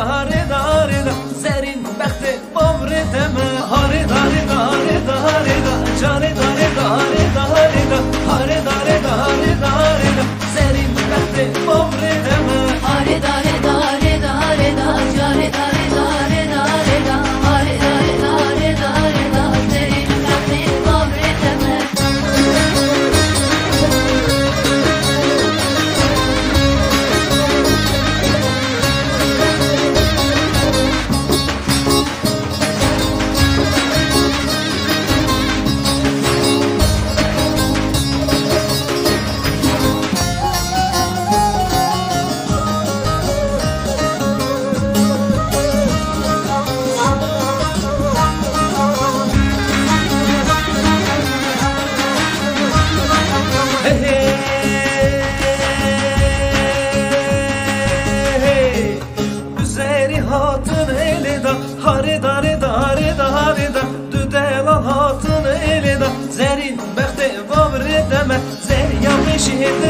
da hare da hare da Zerin bekte bavre deme Hare da hare da hare da hare da Care da hare da hare da hare da Hare da hare da hare da hare da Zerin bekte bavre deme Hare da hare da hare da hare da Care da hare da hare da hare da Hare da hare da hare da hare da Zerin bekte bavre deme Hatın eli da hare da hare da hare da hare da Düdelan hatın eli da Zerin bekte vavre deme Zer yanlış hede